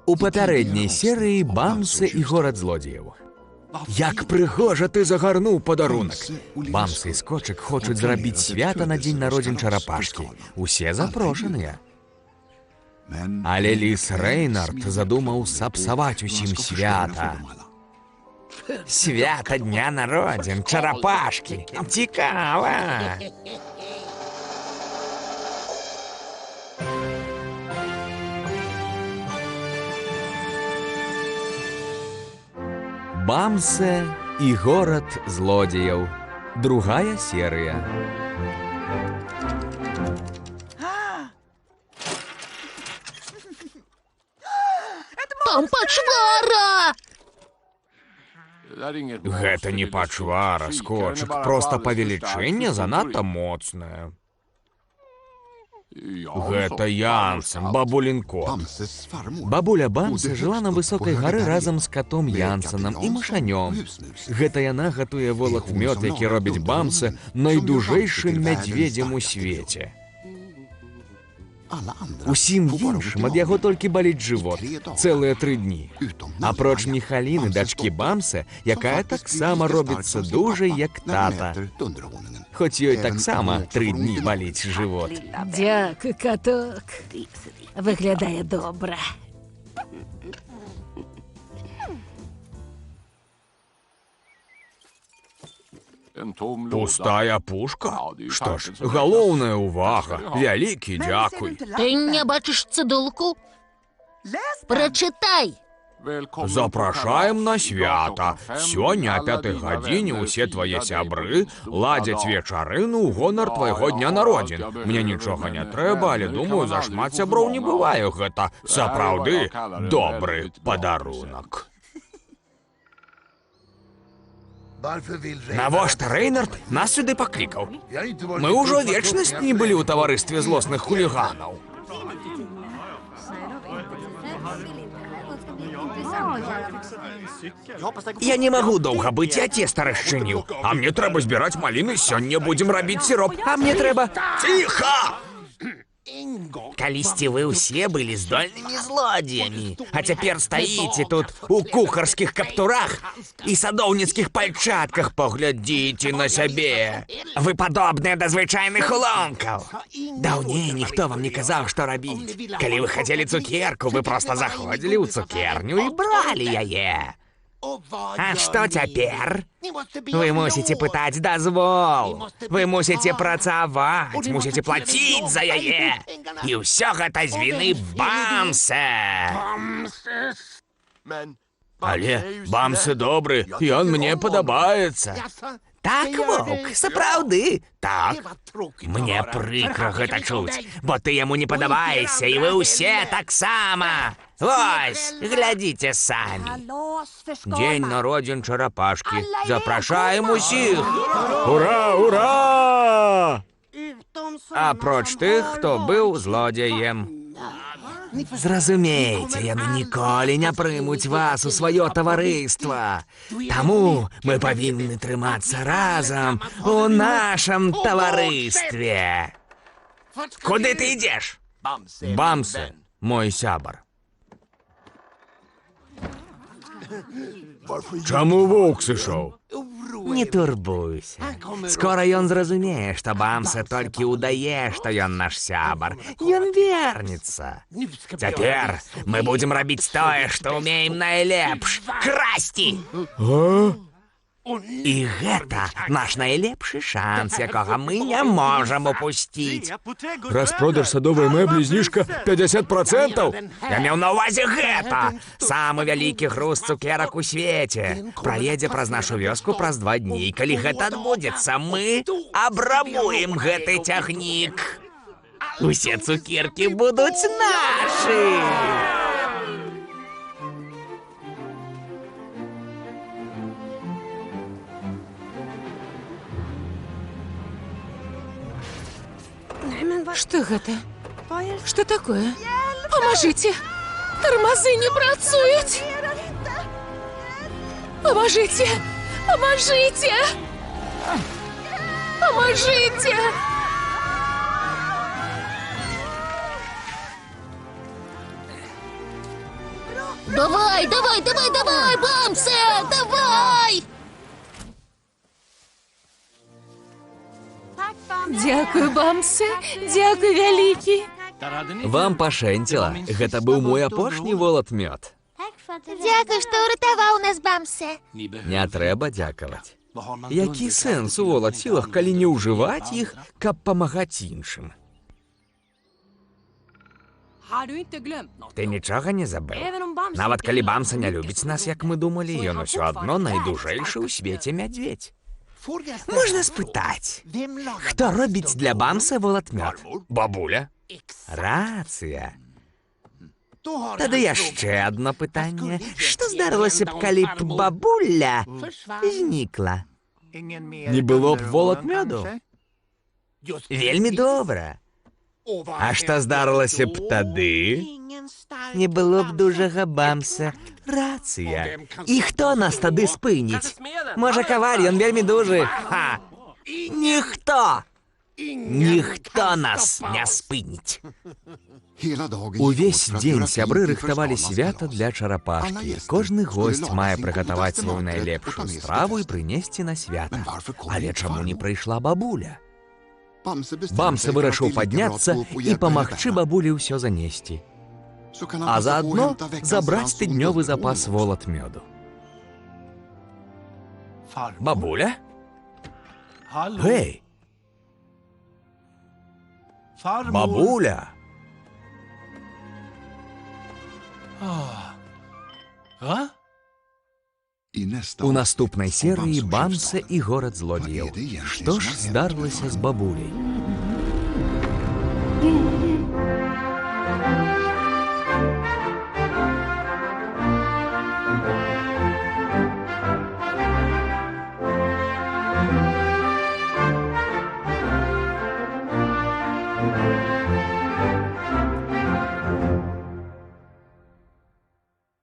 У папярэдняй серыі Бамсы і горад злодзеяў. Як прыгожа ты загарнуў падарунак. Бамсы і Скочык хочуць зрабіць свята на дзень народзін чарапашкі. Усе запрошаныя. Але ліс Рэйнард задумаў сапсаваць усім свята. Свята дня народзін чарапашкі. Цікава. Бамсе і горад злодзеяў. Другая серыя. Там пачвара! Гэта не пачвара, Скочык, проста павелічэнне занадта моцнае. Гэта Янсен, бабулін кот. Бабуля Бамсы жыла на высокай гары разам з катом Янсенам і мышанём. Гэта яна гатуе волатмёт, які робіць Бамсы найдужэйшым мядзведзем у свеце. Усім іншым ад яго толькі баліць жывот цэлыя 3 дні. Апроч Міхаліны, дачкі Бамсы, якая таксама робіцца дужай, як тата. Хоць ёй таксама 3 дні баліць жывот. Дзякуй, каток. Выглядае добра. Пустая пушка? Што ж, галоўная ўвага. Вялікі дзякуй. Ты не бачыш цыдулку? Прачытай! Запрашаем на свята. Сёння о 5 гадзіне ўсе твае сябры ладзяць вечарыну ў гонар твайго дня народзін. Мне нічога не трэба, але думаю, зашмат сяброў не бывае. Гэта сапраўды добры падарунак. Навошта Рэйнард нас сюды паклікаў? Мы ўжо вечнасць не былі ў таварыстве злосных хуліганаў. Я не магу доўга быць, я цеста расчыніў. А мне трэба збіраць маліны, сёння будзем рабіць сіроп. А мне трэба... Ціха! Калісьці вы ўсе былі здольнымі злодзеямі, а цяпер стаіце тут у кухарскіх каптурах і садоўніцкіх пальчатках. Паглядзіце на сябе. Вы падобныя да звычайных уломкаў. Даўней ніхто вам не казаў, што рабіць. Калі вы хацелі цукерку, вы проста заходзілі ў цукерню і бралі яе. А што цяпер? Вы мусіце пытаць дазвол. Вы мусіце працаваць, мусіце плаціць за яе. І ўсё гэта з віны Бамсе. Але Бамсе добры, ён мне падабаецца. Так, воўк, сапраўды, так. Мне прыкра гэта чуць, бо ты яму не падабаешся, і вы ўсе таксама. Вось, глядзіце самі. Дзень народзін чарапашкі. Запрашаем усіх. Ура, ура! Апроч тых, хто быў злодзеем. Зразумейце, яны ніколі не прымуць вас у сваё таварыства. Таму мы павінны трымацца разам у нашым таварыстве. Куды ты ідзеш? Бамсе, мой сябар. Чаму воўк сышоў? Не турбуйся. Скора ён зразумее, што Бамсе толькі ўдае, што ён наш сябар. Ён вернецца. Цяпер мы будзем рабіць тое, што ўмеем найлепш. Красці! І гэта наш найлепшы шанс, якога мы не можам упусціць. Распродаж садовай мэблі зніжка 50%? Я меў на ўвазе гэта. Самы вялікі груз цукерак у свеце. Праедзе праз нашу вёску праз 2 дні. Калі гэта адбудзецца, мы абрабуем гэты цягнік. Усе цукеркі будуць нашы. Што гэта? Што такое? Памажыце! Тармазы не працуюць! Памажыце! Памажыце! Памажыце! Давай, давай, давай, давай, Бамсе! Давай! Дякую, Бамсе. Дякую, вялікі. Вам пашэнціла. Гэта быў мой апошні волат-мёд. Дякую, што ўратаваў нас, Бамсе. Не трэба дзякаваць. Які сэнс у волат-сілах, калі не ўжываць іх, каб памагаць іншым? Ты нічога не забыў? Нават калі Бамса не любіць нас, як мы думалі, ён усё адно найдужэйшы ў свеце мядзведзь. Можна спытаць, хто робіць для Бамса волат-мёд? Бабуля? Рацыя. Тады яшчэ адно пытанне. Што здарылася б, калі б бабуля знікла? Не было б волат-мёду? Вельмі добра. А што здарылася б тады? Не было б дужага Бамса. Рацыя. І хто нас тады спыніць? Можа, каваль, ён вельмі дужы. Ха! Ніхто! Ніхто нас не спыніць. Увесь дзень сябры рыхтавалі свята для чарапашкі. Кожны госць мае прыгатаваць сваю найлепшую страву і прынесці на свята. Але чаму не прыйшла бабуля? Бамса вырашыў падняцца і памагчы бабулі ўсё занесці. А заадно забраць тыднёвы запас волат-мёду. Бабуля? Гэй! Бабуля! У наступнай серыі Бамса і горад злодзеяў. Што ж здарылася з бабуляй?